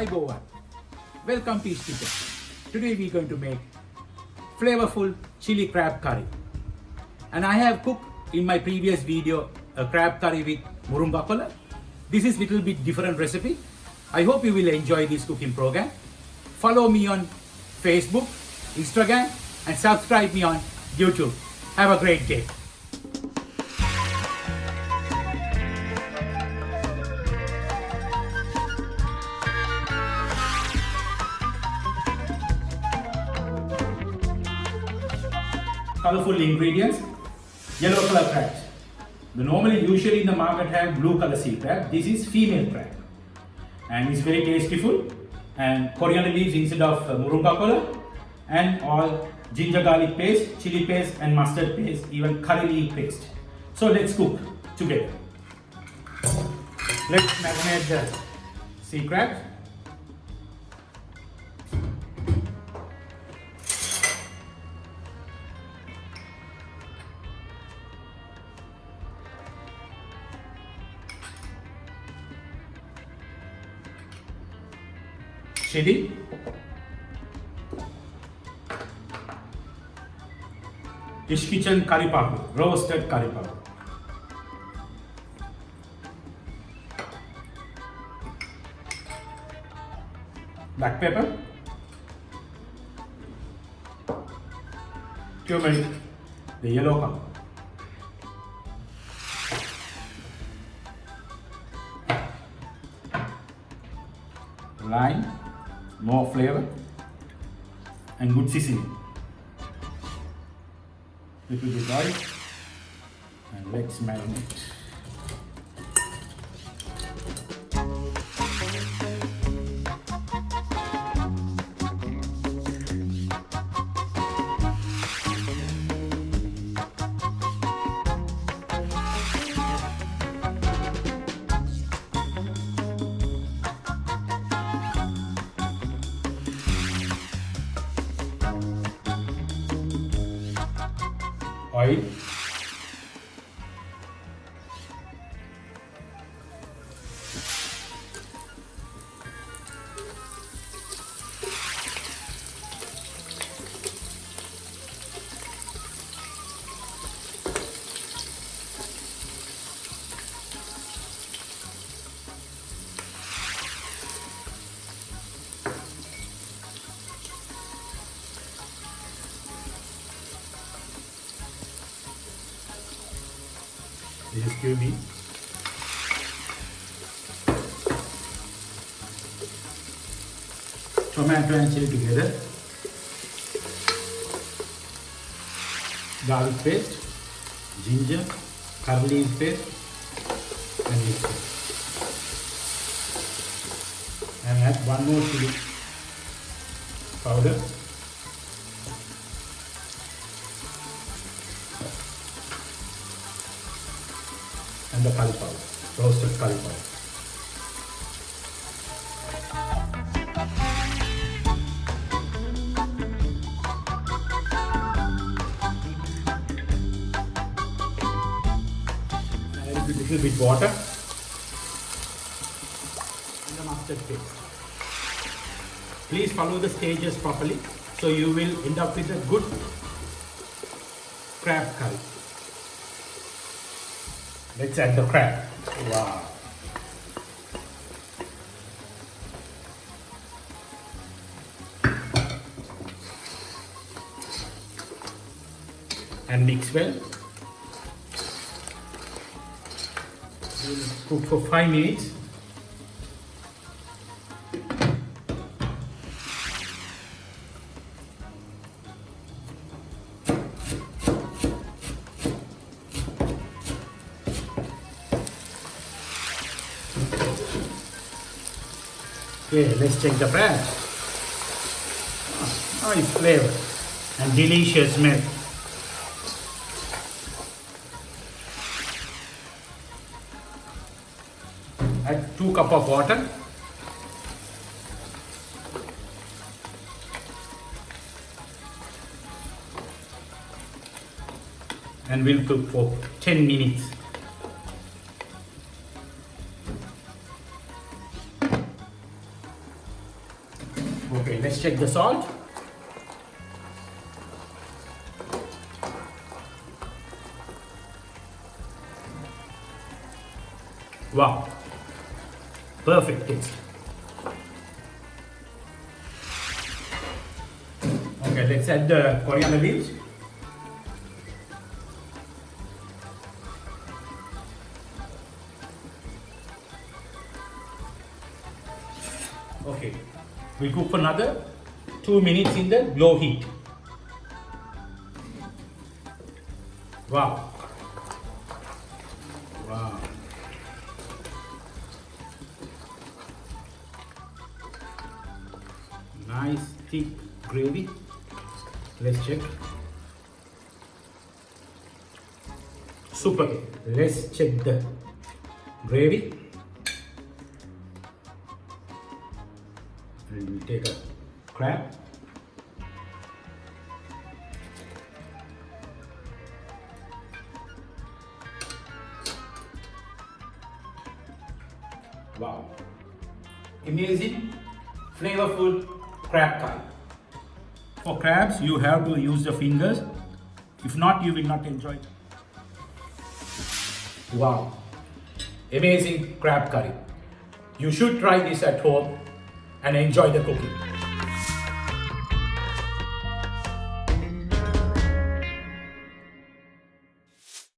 Hi Bowan, welcome to Eash Kitchen. Today we are going to make flavorful chili crab curry. And I have cooked in my previous video a crab curry with murunga kola. This is little bit different recipe. I hope you will enjoy this cooking program. Follow me on Facebook, Instagram and subscribe me on YouTube. Have a great day. Colorful ingredients, yellow color crabs. Usually in the market have blue color sea crab. This is female crab and it's very tasteful, and coriander leaves instead of murunga kola, and all ginger garlic paste, chili paste and mustard paste, even curry leaf paste. So let's cook together. Let's marinate the sea crab. Chili, Eash Kitchen curry powder, roasted curry powder, black pepper, turmeric, the yellow color, lime, more flavor and good seasoning. Little bit oil and let's marinate. Oil, this is Cumin, tomato and chili together, garlic paste, ginger, curry leaf paste and mix it. And add one more chili powder. And the curry powder, roasted curry powder. Add a little bit water and the mustard paste. Please follow the stages properly so you will end up with a good crab curry. Let's add the crab. Wow. And mix well. We'll cook for 5 minutes. Okay, let's check the crab. Nice flavor and delicious smell. Add 2 cups of water. And we'll cook for 10 minutes. Let's check the salt. Wow, perfect taste. Okay, let's add the coriander leaves. Okay, we'll cook for another 2 minutes in the low heat. Wow. Wow. Nice thick gravy. Let's check. Super. Let's check the gravy. And we'll take a crab. Wow. Amazing, flavorful crab curry. For crabs, you have to use the fingers. If not, you will not enjoy it. Wow. Amazing crab curry. You should try this at home and enjoy the cooking.